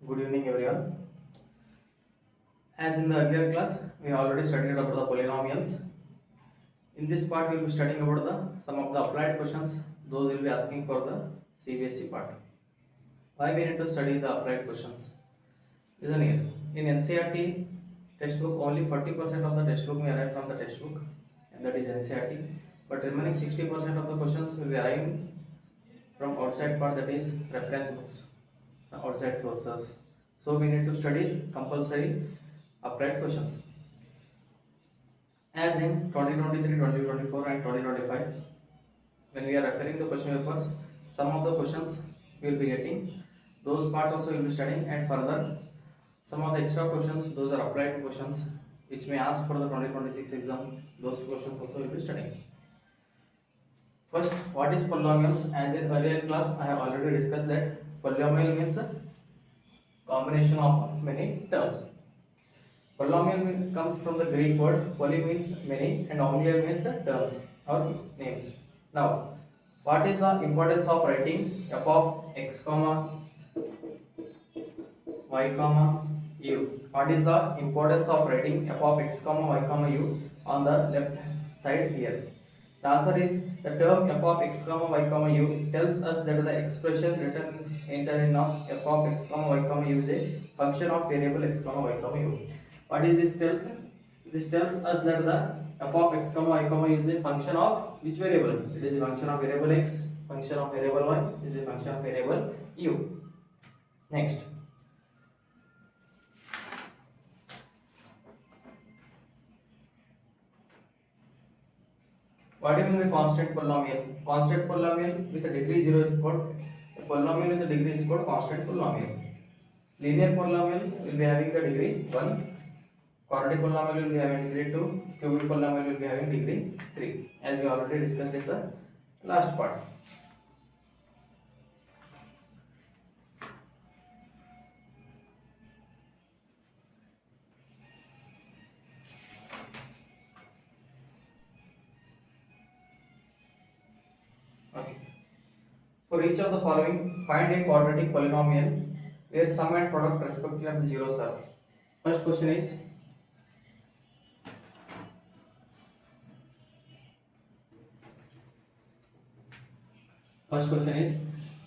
Good evening, everyone. As in the earlier class, we have already studied about the polynomials. In this part, we will be studying about some of the applied questions. Those will be asking for the Cbse part. Why we need to study the applied questions? Listen here. In NCERT textbook, only 40% of the textbook may arrive from the textbook, and that is NCERT. But remaining 60% of the questions will be arriving from outside part, that is reference books, outside sources. So we need to study compulsory applied questions. As in 2023, 2024 and 2025, when we are referring the question papers, some of the questions we will be getting, those part also we will be studying, and further some of the extra questions, those are applied questions which may ask for the 2026 exam, those questions also we will be studying. First, what is polynomials? As in earlier class, I have already discussed that polynomial means a combination of many terms. Polynomial comes from the Greek word poly means many and omnia means terms or names. Now, what is the importance of writing f of x comma y comma u? What is the importance of writing f of x comma y comma u on the left side here? The answer is the term f of x comma y comma u tells us that the expression written in of f of x comma y comma u is a function of variable x comma y comma u. What is this tells? This tells us that the f of x comma y comma u is a function of which variable? It is a function of variable x, function of variable y, it is a function of variable u. Next. What do you mean by constant polynomial? Constant polynomial with a degree 0 is called a polynomial with a degree is called constant polynomial. Linear polynomial will be having the degree 1. Quadratic polynomial will be having degree 2. Cubic polynomial will be having degree 3. As we already discussed in the last part. Okay. For each of the following, find a quadratic polynomial where sum and product respectively of the zeros are. First question is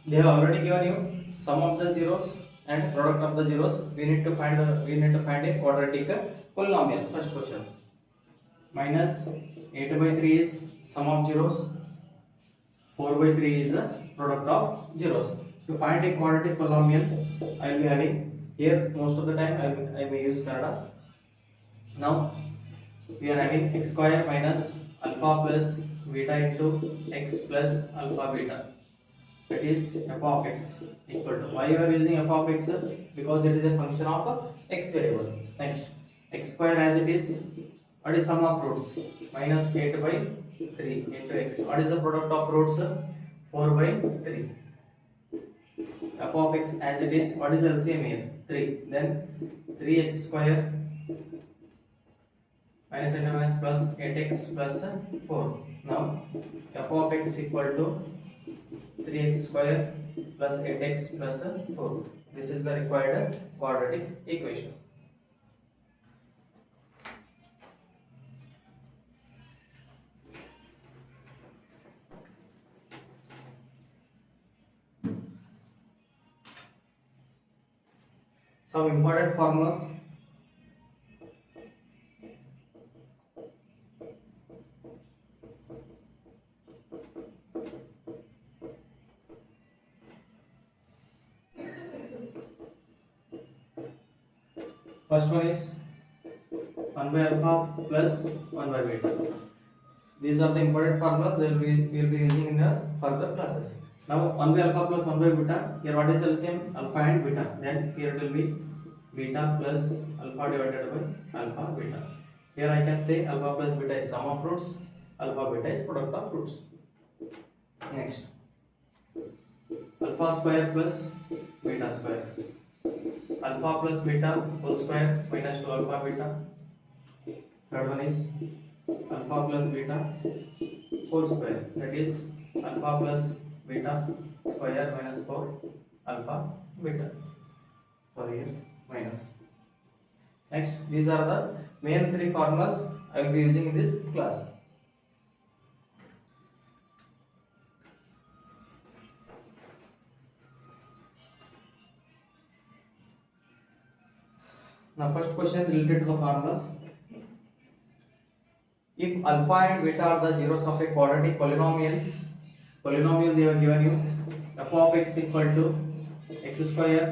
they have already given you sum of the zeros and product of the zeros. We need to find a quadratic polynomial. First question. Minus 8 by 3 is sum of zeros. 4 by 3 is the product of zeros. To find a quadratic polynomial, I will be having here most of the time I may use Kannada. Now we are having x square minus alpha plus beta into x plus alpha beta. That is f of x equal to. Why you are using f of x? Because it is a function of x variable. Next, x square as it is. What is sum of roots? Minus 8 by 3 into x. What is the product of roots? 4 by 3. F of x as it is. What is the LCM here? 3. Then 3x square minus and minus plus 8x plus 4. Now f of x equal to 3x square plus 8x plus 4. This is the required quadratic equation. Some important formulas. First one is 1 by alpha plus 1 by beta. These are the important formulas that we will be using in the further classes. Now 1 by alpha plus 1 by beta. Here what is the LCM? Alpha and beta. Then here it will be beta plus alpha divided by alpha beta. Here I can say alpha plus beta is sum of roots. Alpha beta is product of roots. Next, alpha square plus beta square. Alpha plus beta whole square minus 2 alpha beta. Third one is alpha plus beta whole square, that is alpha plus beta square minus 4 alpha beta. sorry, minus. Next, these are the main three formulas I will be using in this class. Now, first question related to the formulas. If alpha and beta are the zeros of a quadratic polynomial they have given you f of x equal to x square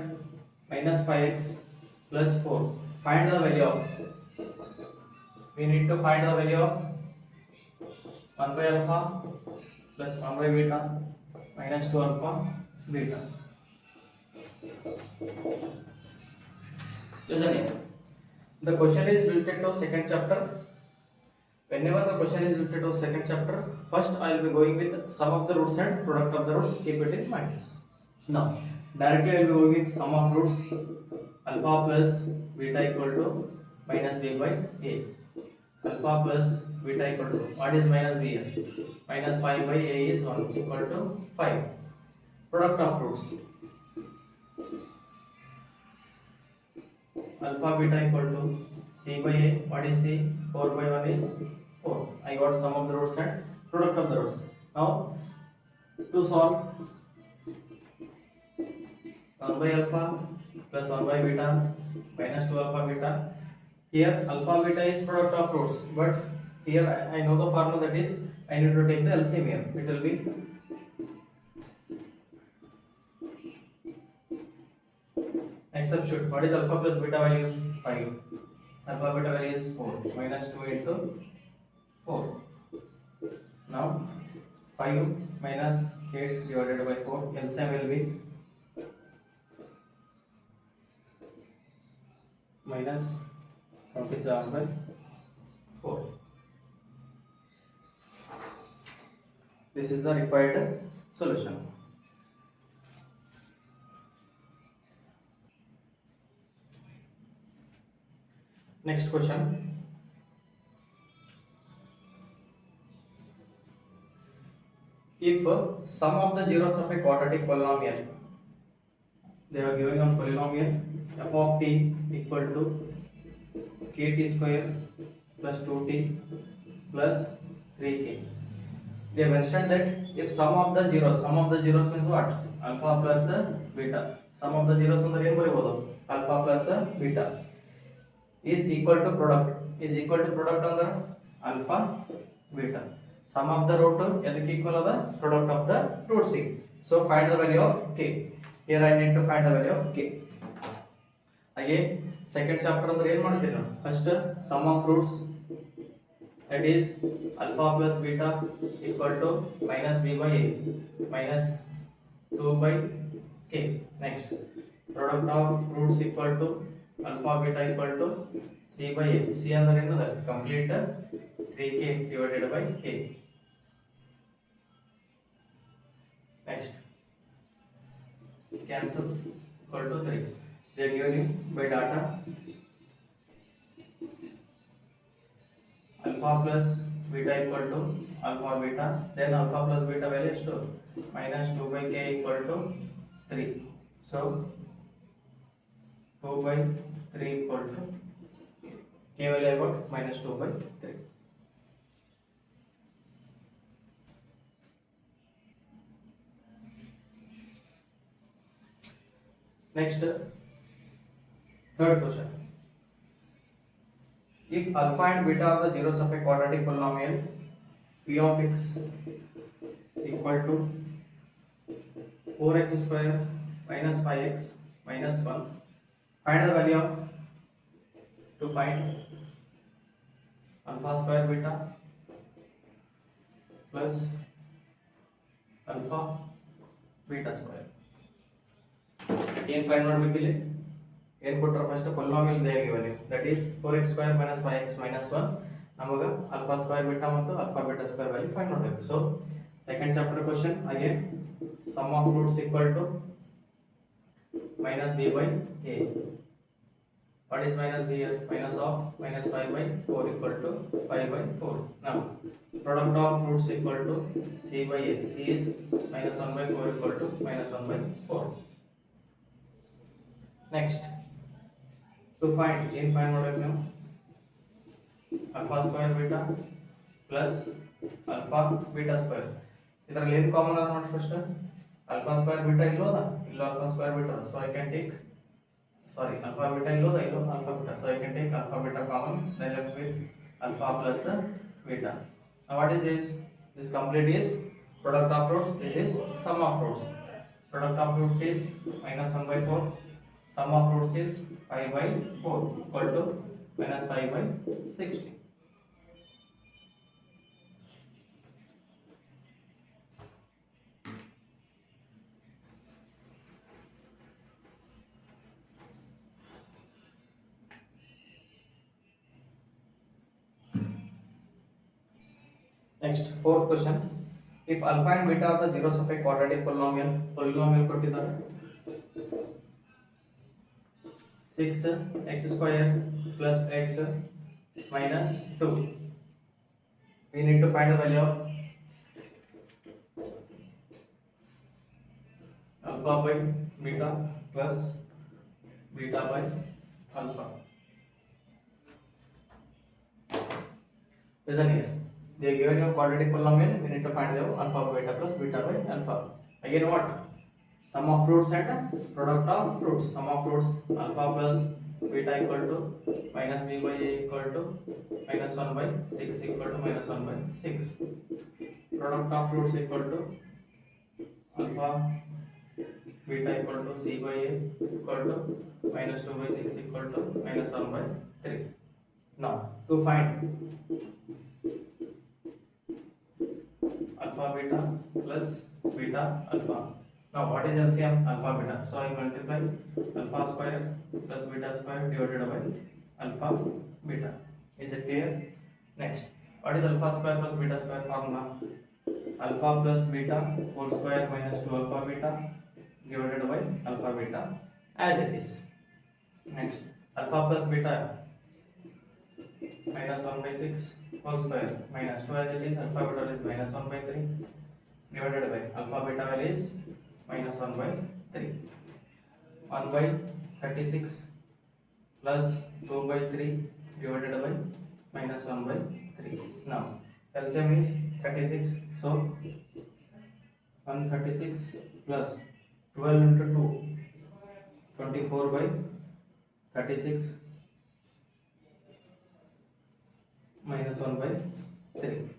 minus 5x plus 4. Find the value of, we need to find the value of 1 by alpha plus 1 by beta minus 2 alpha beta. Listen here. The question is related to second chapter. Whenever the question is related to second chapter, first I will be going with sum of the roots and product of the roots. Keep it in mind. Now, directly I will be going with sum of roots. Alpha plus beta equal to minus b by a. Alpha plus beta equal to, what is minus b here? Minus 5 by a is 1 equal to 5. Product of roots. Alpha beta equal to c by a. What is c? 4 by 1 is 4. I got sum of the roots and product of the roots. Now, to solve, 1 by alpha plus 1 by beta minus 2 alpha beta. Here alpha beta is product of roots, but here I know the formula, that is I need to take the LCM here. It will be next substitute. What is alpha plus beta value? 5. Alpha beta value is 4. Minus 2 into 4. Now 5 minus 8 divided by 4. LCM will be minus 27 by 4. This is the required solution. Next question. If sum of the zeros of a quadratic polynomial, they are given on polynomial f of t equal to kt square plus 2t plus 3k. They mentioned that if sum of the zeros means what? Alpha plus beta. Sum of the zeros under ಏನು ಬರೆಯಬಹುದು? Alpha plus beta is equal to product under alpha beta. Sum of the root ಎದಕ್ಕೆ equal ಅದ? Product of the roots. So find the value of k. Here I need to find the value of k. Again, second chapter ಅಂದ್ರೆ ಏನು ಮಾಡ್ತೀವಿ ನಾವು? First sum of roots, that is alpha plus beta equal to minus b by a minus 2 by k. Next, product of roots equal to alpha beta equal to c by a. C ಅಂದ್ರೆ ಏನದ? Complete 3k divided by k. Next, cancels equal to 3. They are given you by data. Alpha plus beta equal to alpha beta, then alpha plus beta value is 2 minus 2 by k equal to 3. So 2 by 3 equal to k value I got minus 2 by 3. Next, third question. If alpha and beta are the zeros of a quadratic polynomial, p of x equal to 4x square minus 5x minus 1. Find the value of, to find alpha square beta plus alpha beta square. ಏನು find ಮಾಡಬೇಕಿಲ್ಲಿ? ಏನು ಕೊಟ್ಟರೆ first polynomial they have given you, that is 4x square minus 5x minus 1. ನಮಗೆ alpha square beta ಮತ್ತು alpha beta square value find ಮಾಡಬೇಕು. So second chapter question, again sum of roots equal to minus b by a. What is minus b here? Minus of minus 5 by 4 equal to 5 by 4. Now product of roots equal to c by a. C is minus 1 by 4 equal to minus 1 by 4. Next, to find what now alpha square beta plus alpha beta square. ಇದರಲ್ಲಿ ಏನು common ಅದ ನೋಡಿ first alpha square beta ಇಲ್ಲೋದಾ ಇಲ್ಲ alpha square beta, so I can take alpha beta ಇಲ್ಲೋದಾ ಇಲ್ಲ alpha beta, so I can take alpha beta common, then left with alpha plus beta. Now what is this? This complete is product of roots, this is sum of roots. Product of roots is minus 1 by 4, sum of roots is 5 by 4 equal to minus 5 by 60. Next, fourth question. If alpha and beta are the zeros of a quadratic polynomial ಕೊಟ್ಟಿದ್ದಾರೆ 6x square plus x minus 2. We need to find the value of alpha by beta plus beta by alpha. Listen here. They are given you quadratic polynomial. We need to find the alpha by beta plus beta by alpha. Again, what? Sum of roots and product of roots. Sum of roots alpha plus beta equal to minus b by a equal to minus 1 by 6 equal to minus 1 by 6. Product of roots equal to alpha beta equal to c by a equal to minus 2 by 6 equal to minus 1 by 3. Now, to find alpha beta plus beta alpha. Now what is LCM? Alpha beta. So I multiply alpha square plus beta square divided by alpha beta. Is it clear? Next, what is alpha square plus beta square formula? Alpha plus beta whole square minus 2 alpha beta divided by alpha beta as it is. Next, alpha plus beta minus 1 by 6 whole square minus 2 as it is, alpha beta is minus 1 by 3 divided by alpha beta value is minus 1 by 3. 1 by 36 plus 2 by 3 divided by minus 1 by 3. Now LCM is 36, so 136 plus 12 into 2 24 by 36 minus 1 by 3.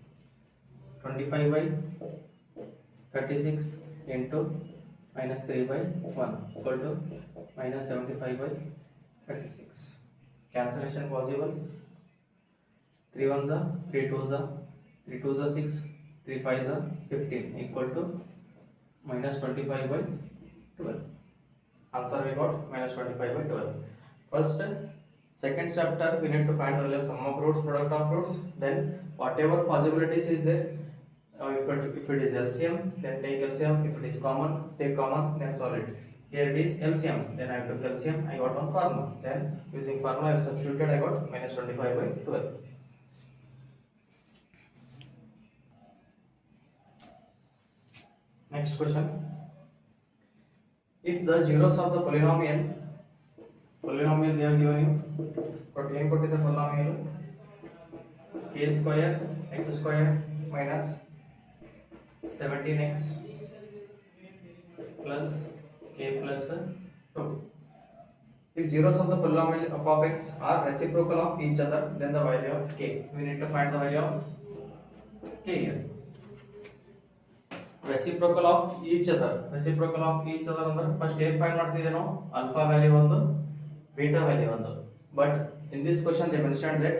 25 by 36 into minus 3 by 1 equal to minus 75 by 36. Cancellation possible. 3 ones are 3 twos are 3 twos are 6, 3 fives are 15 equal to minus 25 by 12. Answer we got minus 25 by 12. First, second chapter we need to find the value of sum of roots, product of roots, then whatever possibilities is there. If it is LCM, then take LCM. If it is common, take common, then solve it. Here it is LCM, then I took LCM, I got one formula. Then using formula I substituted, I got minus 25 by 12. Next question. If the zeros of the polynomial they are given you, but name put is the polynomial k square x square minus 17x plus k plus 2. If zeros of the polynomial f of x are reciprocal of each other, then the value of k. We need to find the value of k here. Reciprocal of each other ಅಂದ್ರೆ first ಏನು find ಮಾಡ್ತಿದ್ದೆ ನಾವು alpha value ಒಂದು beta value ಒಂದು. But in this question they mentioned that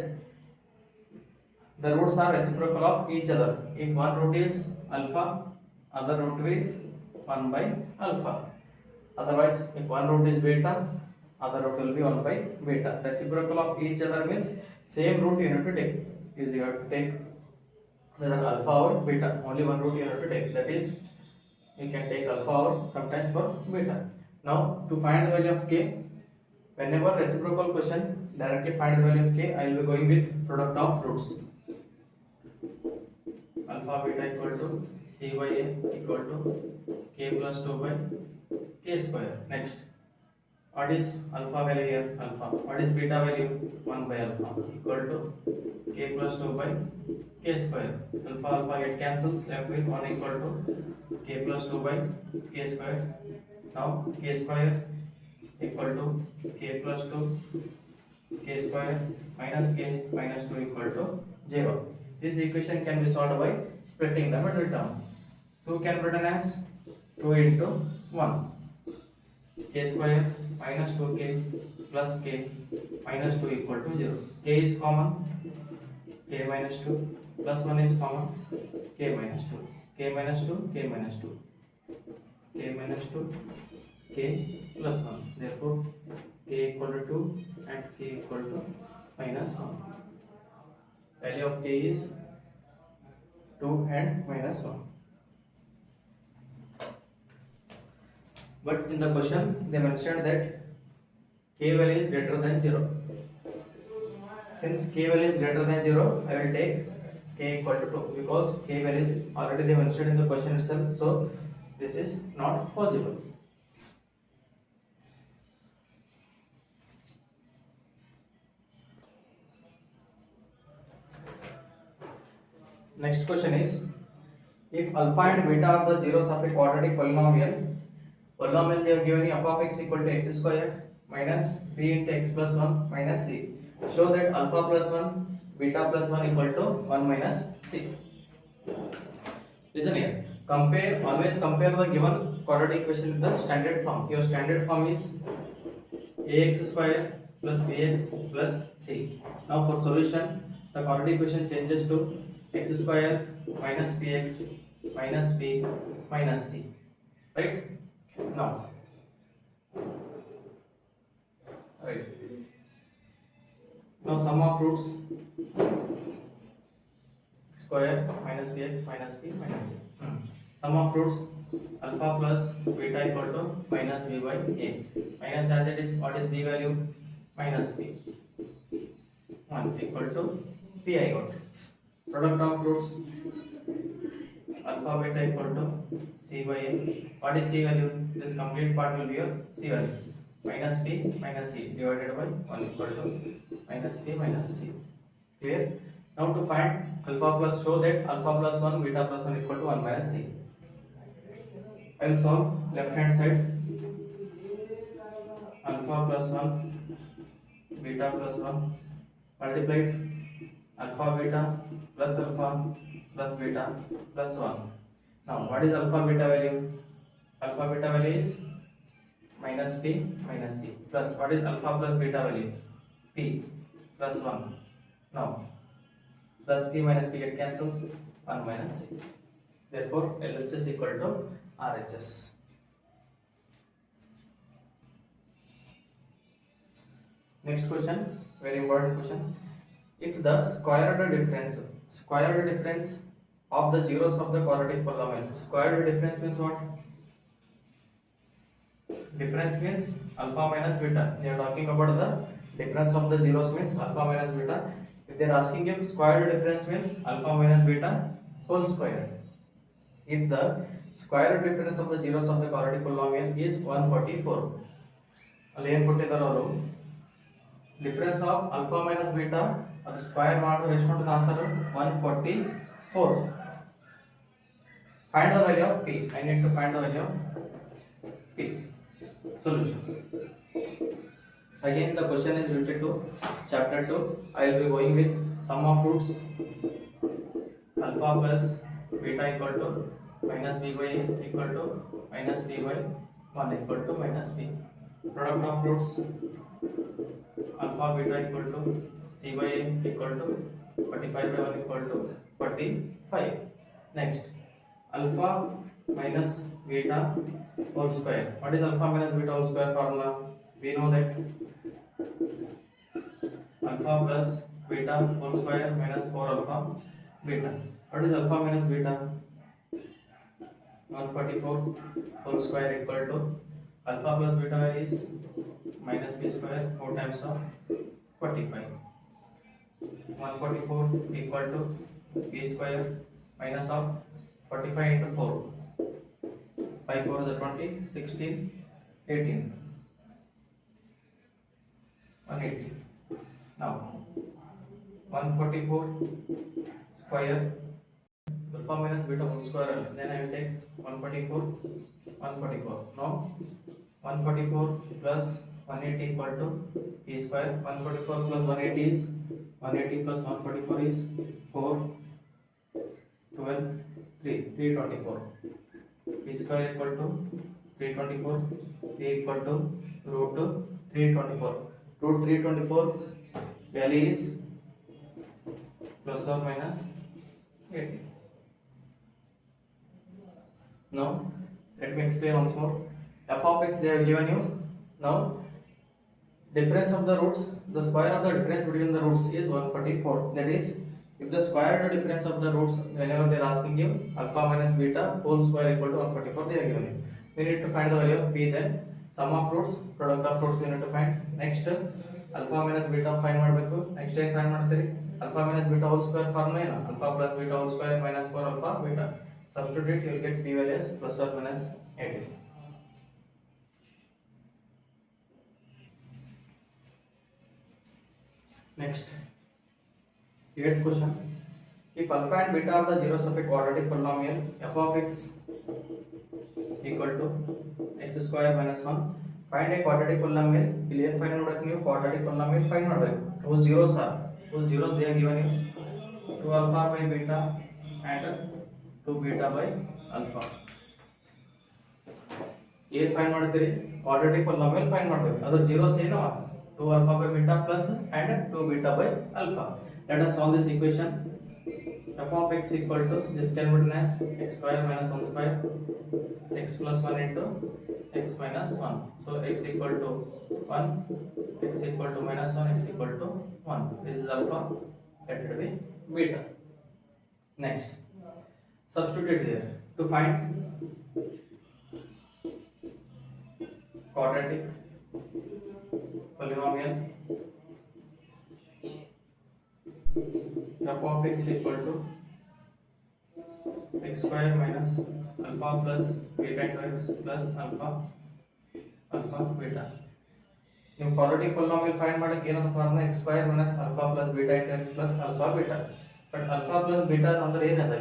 the roots are reciprocal of each other. If one root is alpha, other root is 1 by alpha. Otherwise, if one root is beta, other root will be 1 by beta. Reciprocal of each other means same root you have to take. You have to take whether alpha or beta. Only one root you have to take. That is, you can take alpha or sometimes for beta. Now, to find the value of k, whenever reciprocal question directly find the value of k, I will be going with product of roots. Alpha beta equal to c by a equal to k plus 2 by k square. Next, What is alpha value here? Alpha. What is beta value? 1 by alpha equal to k plus 2 by k square. Alpha alpha get cancels, left with 1 equal to k plus 2 by k square. Now k square equal to k plus 2 k square minus k minus 2 equal to 0. This equation can be solved by splitting the middle term. 2 can be written as 2 into 1. K square minus 2k plus k minus 2 equal to 0. K is common, k minus 2 plus 1 is common, k minus 2, k minus 2, k minus 2, k minus 2, k plus 1. Therefore, k equal to 2 and k equal to minus 1. Value of k is 2 and minus 1. But in the question, they mentioned that k value is greater than 0. Since k value is greater than 0, I will take k equal to 2 because k value is already they mentioned in the question itself. So this is not possible. Next question is, if alpha and beta are the zeros of a quadratic polynomial they have given you f of x equal to x square minus b into x plus 1 minus c. Show that alpha plus 1, beta plus 1 equal to 1 minus c. Listen here. Always compare the given quadratic equation with the standard form. Your standard form is ax square plus bx plus c. Now for solution, the quadratic equation changes to x square minus bx minus b minus c. Right? Now, right. Now sum of roots square minus bx minus b minus c. Sum of roots alpha plus beta equal to minus b by a. Minus as it is, what is b value? Minus b. 1 equal to p I got. Product of roots alpha beta equal to c by a. What is c value? This complete part will be your c value. Minus b minus c divided by 1 equal to minus b minus c. Clear? Now to find alpha plus, show that alpha plus 1 beta plus 1 equal to 1 minus c. I will solve left hand side. Alpha plus 1 beta plus 1 multiplied alpha beta plus beta plus 1. Now what is alpha beta value? Alpha beta value is minus p minus c plus what is alpha plus beta value? P plus 1. Now plus p minus p get cancels, 1 minus c. Therefore LHS equal to RHS. Next question, very important question. If the square root difference of the zeros of the quadratic polynomial, square root difference means what? Difference means alpha minus beta. They are talking about the difference of the zeros means alpha minus beta. If they are asking you square root difference means alpha minus beta whole square. If the square root difference of the zeros of the quadratic polynomial is 144, ಅಲ್ಲಿ ಏನು ಕೊಟ್ಟಿದ್ದಾರೆ ಅವರು difference of alpha minus beta ಅದು square ಮಾಡಿದ್ರೆ ಎಷ್ಟು ಬರುತ್ತೆ answer 144. Find the value of p. I need to find the value of p. Solution. Again the question is related to chapter 2. I will be going with sum of roots alpha plus beta equal to minus b by a equal to minus b by 1 equal to minus b. Product of roots alpha beta equal to c by a equal to 45 by 1 equal to 45. Next, alpha minus beta whole square. What is alpha minus beta whole square formula? We know that alpha plus beta whole square minus 4 alpha beta. What is alpha minus beta? 144 whole square equal to alpha plus beta value is minus b square 4 times of 45. 144 equal to b square minus of 45 into 4. 5 4 is 20, 16, 18. 180. Now 144 square alpha minus beta whole square, then I will take 144 144. Now 144 plus 180 equal to p square. 144 plus 180 is 180 plus 144 is 4 12 3 324. P square equal to 324. P equal to root 324. Root 324 value is plus or minus 80. Now let me explain once more. F of x they have given you. Now difference of the roots, the square of the difference between the roots is 144. That is, if the square of the difference of the roots, whenever they are asking you alpha minus beta whole square equal to 144, they are given you. We need to find the value of p. Then sum of roots, product of roots we need to find. Next alpha minus beta find ಮಾಡಬೇಕು. Next ಏನು find ಮಾಡ್ತೀರಿ? Alpha minus beta whole square formula ಏನು? Alpha plus beta whole square minus 4 alpha beta. Substitute, you will get p values plus or minus 80. Next, 8th question. If alpha and beta are the zeros of a quadratic polynomial, f of x equal to x square minus 1, find a quadratic polynomial. ಇಲ್ಲಿ ಏನು find ಮಾಡಬೇಕು ನೀವು? quadratic polynomial find ಮಾಡಬೇಕು. Those zeros they are given you 2 alpha by beta and 2 beta by alpha. ಏನು find ಮಾಡ್ತೀರಿ? quadratic polynomial find ಮಾಡಬೇಕು. ಅದರ zeros ಏನು? 2 alpha by beta plus and 2 beta by alpha. Let us solve this equation. F of x equal to, this can be written as x square minus 1 square, x plus 1 into x minus 1. So x equal to 1, x equal to minus 1, x equal to 1. This is alpha, let it be beta. Next, substitute here to find quadratic polynomial. F of x equal to x square minus alpha plus beta into x plus alpha beta. ನೀವು quadratic polynomial find ಮಾಡಕ್ಕೆ ಏನಂತ formula? x square minus alpha plus beta into x plus alpha beta. But alpha plus beta ಅಂದ್ರೆ ಏನದ?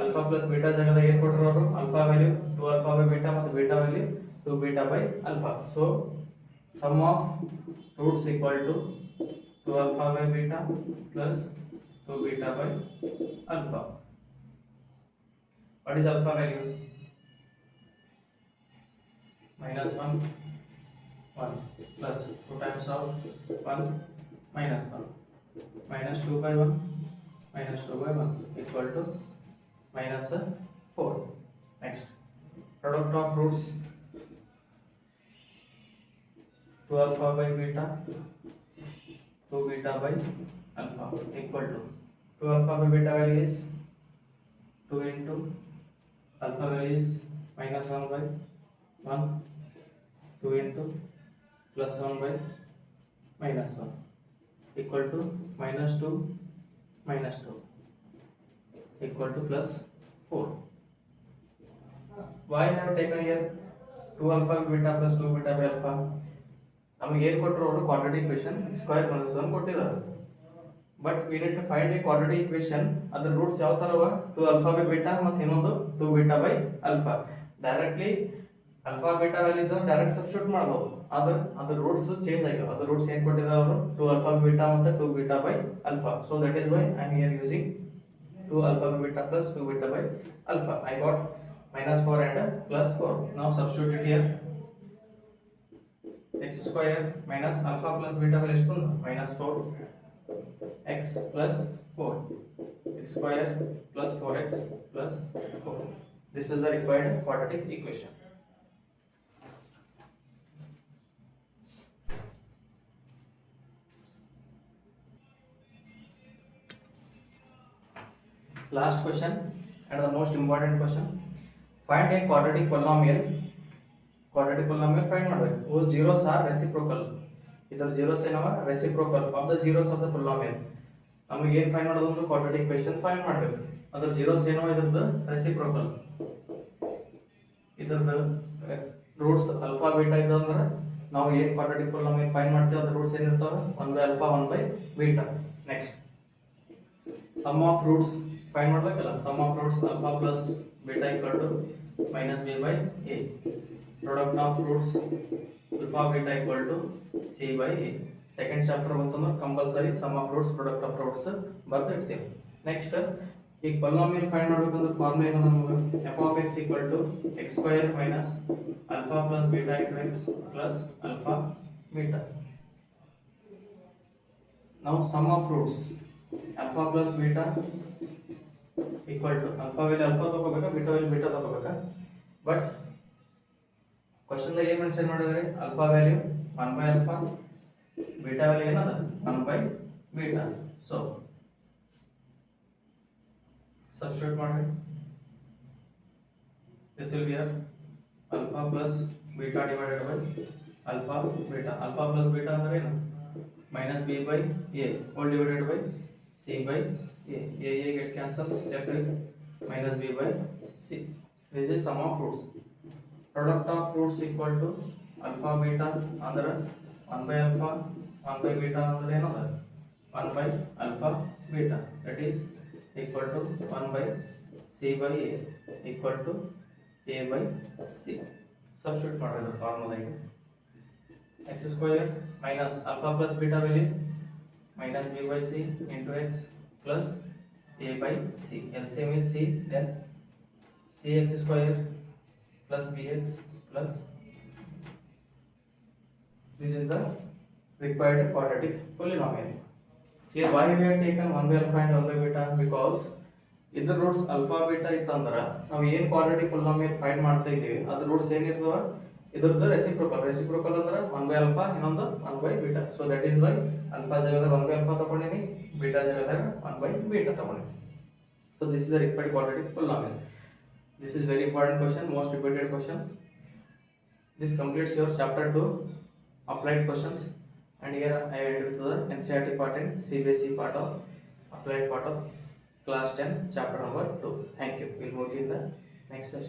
alpha plus beta ಜಾಗದಾಗ ಏನು ಕೊಟ್ಟರು? alpha value 2 alpha by beta ಮತ್ತು beta value 2 beta by alpha. So sum of roots equal to 2 alpha by beta plus 2 beta by alpha. What is alpha value? Minus 1 plus 2 times of 1 minus 1 minus 2 by 1 minus 2 by 1 equal to minus 4. Next, product of roots 2 alpha by beta 2 beta by alpha equal to 2 alpha by beta value is 2 into alpha value is minus 1 by 1, 2 into plus 1 by minus 1 equal to minus 2 equal to plus 4. Why I have taken here 2 alpha by beta plus 2 beta by alpha? ನಮಗೆ ಏನು ಕೊಟ್ಟರು ಅವರು? quadratic equation x square minus 1 ಕೊಟ್ಟಿದ್ದಾರೆ. But we need to find a quadratic equation. ಅದರ roots ಯಾವ ತರ ಅವ? 2 alpha by beta ಮತ್ತು ಇನ್ನೊಂದು 2 beta by alpha. Directly alpha beta values direct substitute ಮಾಡಬಹುದು. ಆದ್ರೆ ಅದರ ರೂಟ್ಸ್ ಚೇಂಜ್ ಆಗಿವೆ. ಅದರ ರೂಟ್ಸ್ ಏನು ಕೊಟ್ಟಿದ್ದಾರೆ ಅವರು? 2 alpha by beta ಮತ್ತು 2 beta by alpha. So that is why I am here using 2 alpha by beta plus 2 beta by alpha. I got minus 4 and plus 4. Now substitute it here. x square minus alpha plus beta value ಎಷ್ಟು? minus 4 x plus 4 x square plus 4x plus 4. This is the required quadratic equation. Last question and the most important question. Find a quadratic polynomial find ಮಾಡಬೇಕು. whose zeros are reciprocal. ಇದರ zeros ಏನವ? reciprocal of the zeros of the polynomial. ನಮಗೆ ಏನು find ಮಾಡೋದು? ಒಂದು quadratic equation find ಮಾಡಬೇಕು. ಅದರ zeros ಏನವ? ಇದರದ್ದು reciprocal. ಇದರದ್ದು ರೂಟ್ಸ್ alpha beta ಇದೆ ಅಂದ್ರೆ ನಾವು ಏನು ಕ್ವಾಡ್ರಾಟಿಕ್ ಪೊಲಿನಾಮಿಯಲ್ ಫೈಂಡ್ ಮಾಡ್ತೀವಿ ಅದ್ರ ರೂಟ್ಸ್ ಏನಿರ್ತಾವೆ 1 by alpha 1 by beta. Next sum of roots find ಮಾಡ್ಬೇಕಲ್ಲ. Sum of roots alpha plus beta equal to minus b by a. Product of roots alpha beta equal to c by a. Second chapter ಬಂತಂದ್ರೆ compulsory sum of roots product of roots ಬರ್ದಿರ್ತೀವಿ. Next ಈಗ polynomial find ಮಾಡಬೇಕಂದ್ರೆ formula ಏನು ನಮಗೆ f of x equal to x square minus alpha plus beta into x plus alpha beta. Now sum of roots alpha plus beta equal to alpha value alpha ತಗೋಬೇಕಾ beta value beta ತಗೋಬೇಕಾ. But question ದಾಗ ಏನು mention ಮಾಡಿದ್ದಾರೆ, alpha value 1 by alpha, beta value ಏನದ 1 by beta. So substitute ಮಾಡಿ. This will be alpha plus beta divided by alpha beta. Alpha plus beta ಅಂದ್ರೆ ಏನು, minus b by a whole divided by c by a get cancels, left is minus b by c. This is sum of roots. Product of roots equal to alpha beta ಅಂದ್ರೆ 1 by alpha 1 by beta ಅಂದ್ರೆ ಏನದ 1 by alpha beta, that is equal to 1 by c by a equal to a by c. Substitute ಮಾಡಿದ್ರೆ formula ಈಗ x square minus alpha plus beta value minus b by c into x plus a by c. LCM is c, then cx square plus bx plus, this is the required quadratic polynomial. Here why we have taken 1 by alpha and 1 by beta, because ಇದರ roots alpha beta ಇತ್ತಂದ್ರೆ ನಾವು ಏನು quadratic polynomial find ಮಾಡ್ತಾ ಇದ್ದೀವಿ ಅದ್ರ roots ಏನಿರ್ತವ ಇದ್ರದ್ದು reciprocal ಅಂದ್ರೆ 1 by alpha ಇನ್ನೊಂದು 1 by beta. So that is why alpha ಜಾಗದಾಗ 1 by alpha ತಗೊಂಡಿನಿ, beta ಜಾಗದಾಗ 1 by beta ತಗೊಂಡಿನಿ. So this is the required quadratic polynomial. This is very important question, most repeated question. This completes your chapter 2 applied questions, and here I end with the NCERT part and Cbse part of applied part of class 10 chapter number 2. Thank you. We'll move in the next session.